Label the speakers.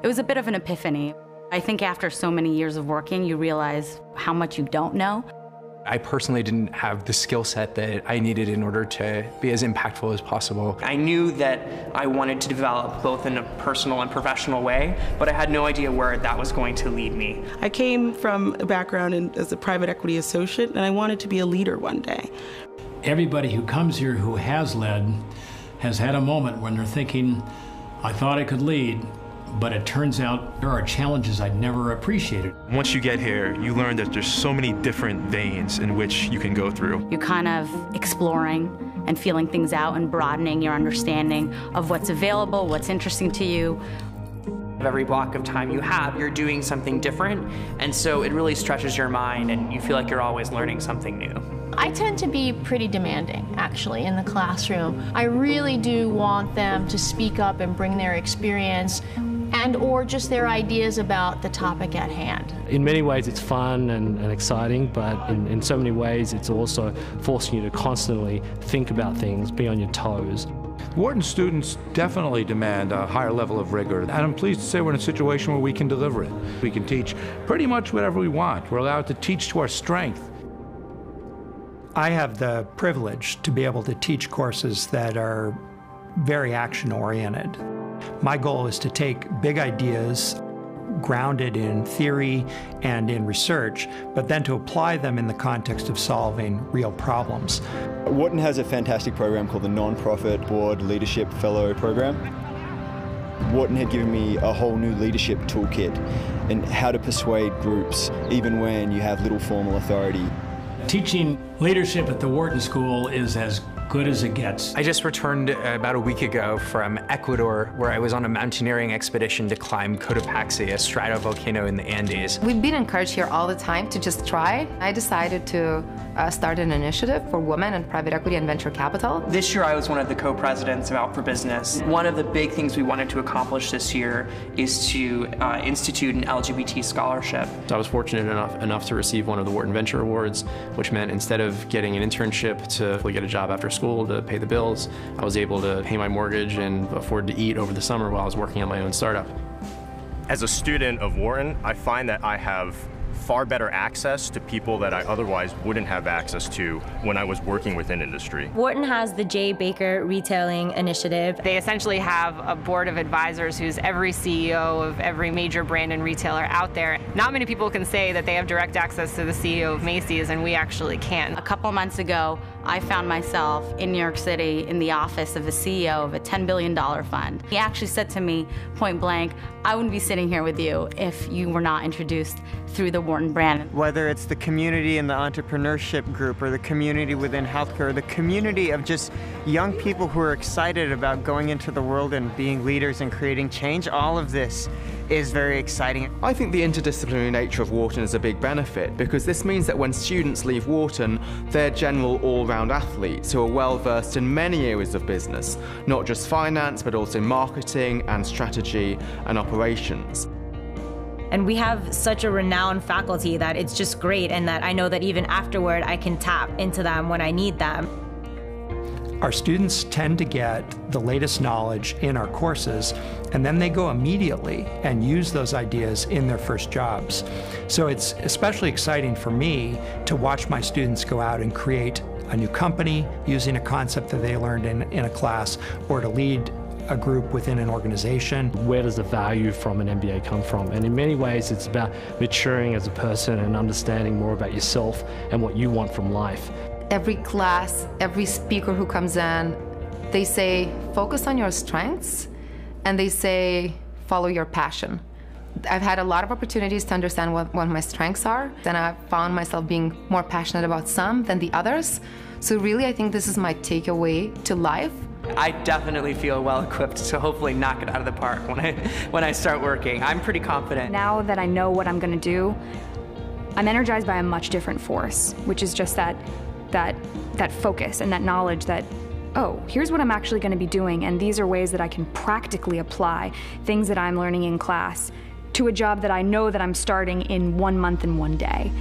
Speaker 1: It was a bit of an epiphany. I think after so many years of working, you realize how much you don't know.
Speaker 2: I personally didn't have the skill set that I needed in order to be as impactful as possible.
Speaker 3: I knew that I wanted to develop both in a personal and professional way, but I had no idea where that was going to lead me.
Speaker 4: I came from a background as a private equity associate, and I wanted to be a leader one day.
Speaker 5: Everybody who comes here who has led has had a moment when they're thinking, I thought I could lead, but it turns out there are challenges I'd never appreciated.
Speaker 6: Once you get here, you learn that there's so many different veins in which you can go through.
Speaker 1: You're kind of exploring and feeling things out and broadening your understanding of what's available, what's interesting to you.
Speaker 3: Every block of time you have, you're doing something different, and so it really stretches your mind and you feel like you're always learning something new.
Speaker 7: I tend to be pretty demanding, actually, in the classroom. I really do want them to speak up and bring their experience and or just their ideas about the topic at hand.
Speaker 8: In many ways it's fun and exciting, but in so many ways it's also forcing you to constantly think about things, be on your toes.
Speaker 9: Wharton students definitely demand a higher level of rigor, and I'm pleased to say we're in a situation where we can deliver it. We can teach pretty much whatever we want. We're allowed to teach to our strength.
Speaker 10: I have the privilege to be able to teach courses that are very action-oriented. My goal is to take big ideas grounded in theory and in research, but then to apply them in the context of solving real problems.
Speaker 11: Wharton has a fantastic program called the Non-Profit Board Leadership Fellow Program. Wharton had given me a whole new leadership toolkit and how to persuade groups even when you have little formal authority.
Speaker 5: Teaching leadership at the Wharton School is as good as it gets.
Speaker 2: I just returned about a week ago from Ecuador, where I was on a mountaineering expedition to climb Cotopaxi, a stratovolcano in the Andes.
Speaker 12: We've been encouraged here all the time to just try. I decided to start an initiative for women in private equity and venture capital.
Speaker 3: This year I was one of the co-presidents of Out for Business. One of the big things we wanted to accomplish this year is to institute an LGBT scholarship.
Speaker 13: I was fortunate enough to receive one of the Wharton Venture Awards, which meant instead of getting an internship to get a job after school to pay the bills, I was able to pay my mortgage and afford to eat over the summer while I was working on my own startup.
Speaker 14: As a student of Wharton, I find that I have far better access to people that I otherwise wouldn't have access to when I was working within industry.
Speaker 15: Wharton has the J. Baker Retailing Initiative.
Speaker 16: They essentially have a board of advisors who's every CEO of every major brand and retailer out there. Not many people can say that they have direct access to the CEO of Macy's, and we actually can.
Speaker 1: A couple months ago, I found myself in New York City in the office of the CEO of a $10 billion fund. He actually said to me, point blank, I wouldn't be sitting here with you if you were not introduced through the Wharton brand.
Speaker 17: Whether it's the community in the entrepreneurship group or the community within healthcare, or the community of just young people who are excited about going into the world and being leaders and creating change, all of this is very exciting.
Speaker 18: I think the interdisciplinary nature of Wharton is a big benefit because this means that when students leave Wharton, they're general all-round athletes who are well-versed in many areas of business, not just finance, but also marketing and strategy and operations.
Speaker 15: And we have such a renowned faculty that it's just great, and that I know that even afterward I can tap into them when I need them.
Speaker 10: Our students tend to get the latest knowledge in our courses, and then they go immediately and use those ideas in their first jobs. So it's especially exciting for me to watch my students go out and create a new company using a concept that they learned in a class, or to lead a group within an organization.
Speaker 8: Where does the value from an MBA come from? And in many ways it's about maturing as a person and understanding more about yourself and what you want from life.
Speaker 12: Every class, every speaker who comes in, they say, focus on your strengths, and they say, follow your passion. I've had a lot of opportunities to understand what my strengths are, and I've found myself being more passionate about some than the others. So really, I think this is my takeaway to life.
Speaker 3: I definitely feel well equipped to hopefully knock it out of the park when I start working. I'm pretty confident.
Speaker 19: Now that I know what I'm going to do, I'm energized by a much different force, which is just that focus and that knowledge that, oh, here's what I'm actually going to be doing, and these are ways that I can practically apply things that I'm learning in class to a job that I know that I'm starting in 1 month and 1 day.